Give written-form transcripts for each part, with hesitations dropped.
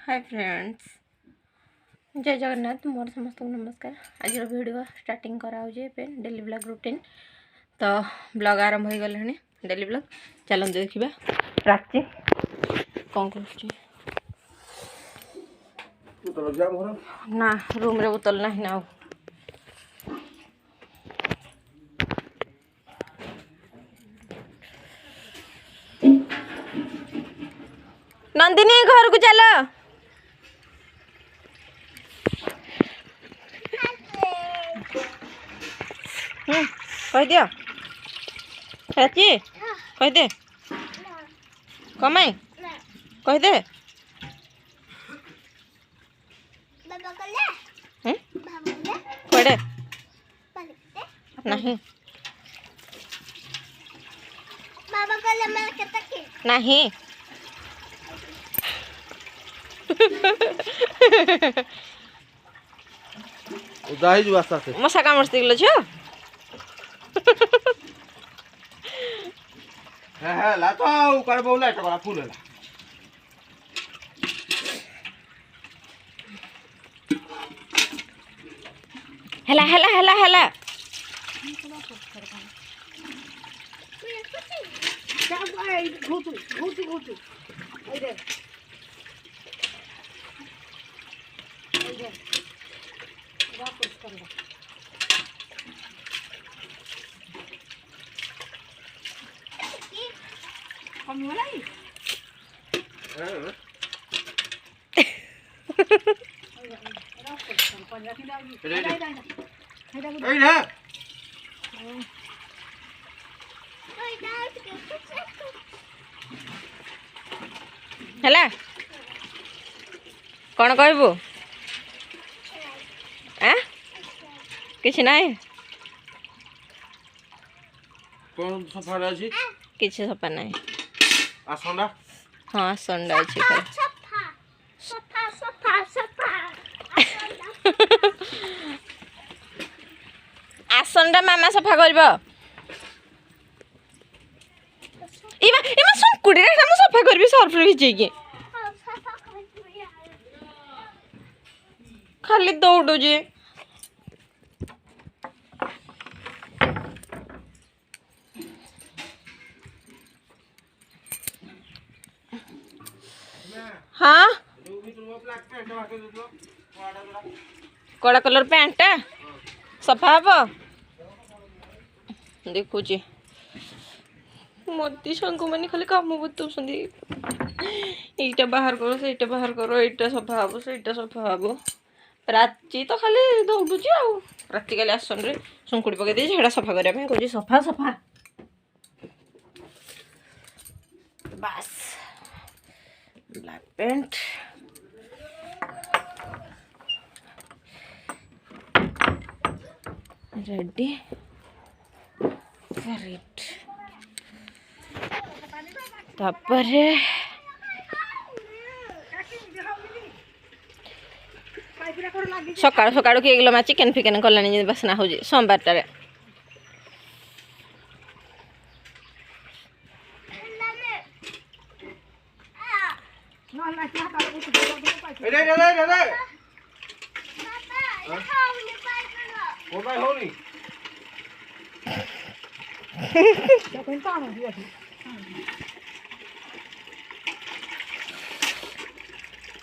Hi friends, जय जगन्नाथ। मोर समस्त नमस्कार। आज वीडियो स्टार्टिंग कराऊँ डेली ब्लॉग रूटीन। तो ब्लॉग आरंभ हो गलानी। डेली ब्लॉग चलते देखा प्राची कौन कर ना रूम रे बोतल ना ना नंदिनी घर को चल। कह दियो प्राची कह दे कमाई कह दे पड़े नहीं नहीं उदाई जो आस्ता से मशा कामड़ती गलो छो। है ला तो कर बोला तो फूल हेला हेला हेला हेला हेला कौन कहबू किसी ना कौन सफा अछि किसी सफा ना आसंडा हाँ संडा अच्छी आसनटा मामा सफा करब इमा इमा संकुड़ी रे हम सफा करबी सर्फ रे भिजेकी खाली दौड़ू जे हाँ कड़ा कलर पैंट सफा हम देखुची मत सांग मैंने खाली कम बताऊँ यहीटा बाहर करो सहीटा बाहर करो यहीटा सफा हम सहीटा सफा हम प्राची तो खाली दौड़ुची आ राति काली आसन रे सुंकुड़ी पकई देती सेटा सफा करने कह सफा सफा बस black paint ready for it तापरे सकाळ सकाळ किए गलो मा चिकेन फिकेन कलानी बासना हो सोमवार टारे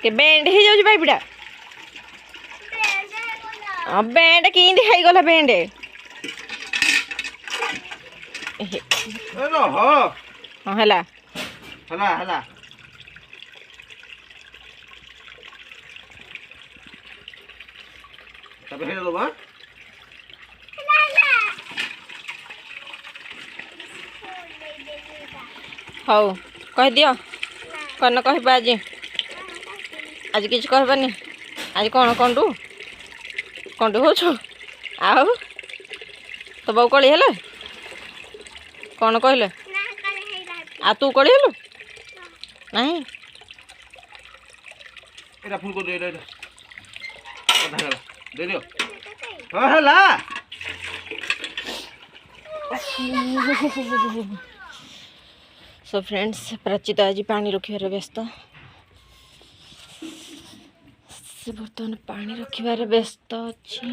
के बैंड ही जाउछ बाइबडा बैंड कि दिखाई गला बैंड हेलो हां हला हला हला तब हेलो बा हौ कह दियो कन कहबा आज आज किछ कहबानी आज कौन कंडू कंडू हो छो आओ तो बहु कली हेले कौन कहले आ तू कली हेलु नहीं एटा फुल को दे दे आधा दे दियो हां हला सो फ्रेंड्स प्राची तो आज पानी रखिए व्यस्त से बर्तमान पानी रखिबार व्यस्त अच्छी।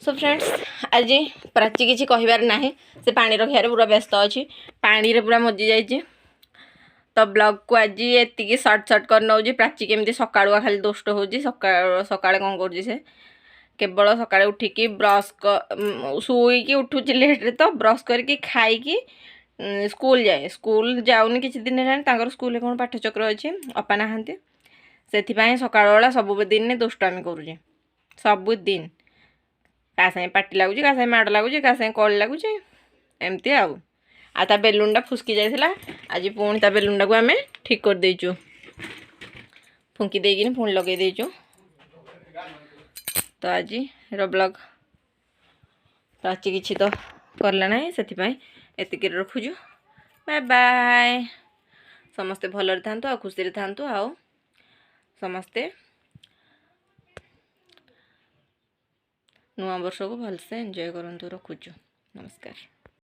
सो फ्रेंड्स आज प्राची किसी कहबार ना से पानी रखार पूरा व्यस्त अच्छी पानी रे पूरा मजी जाइए। तो ब्लॉग को आज ये सर्ट कर नौ प्राची केमती सकाळुआ खाली दुष्ट हो सकाळे कौन कर से केवल सकाळे उठिकी ब्रश शुईकी उठुची लेट्रे तो ब्रश करके खाई स्कूल जाए स्कूल जाऊनी किसी दिन है स्कूल कौन पाठचक्र अच्छी अपा नहांती से सकाळ बेला सबुदिन दुष्टामी करुचे सबुदिन क्या सागे पाटी लगुच क्या सागे माड़ लगुच क्या सागे कल लगुच एमती आ बेलूनटा फुसकी जाइला आज पुणी ता बेलूनटा को आम ठीक कर देचु फुंकी देकी पुणी लगे देचु। तो आज ब्लॉग प्राची किसी तो करला ना से एतिक रखुचु। बाय बाय समस्ते भलरे थांतु आ खुशी थांतु आ समस्ते नुआ वर्ष को भलसे एंजॉय करंतु। रखुचु नमस्कार।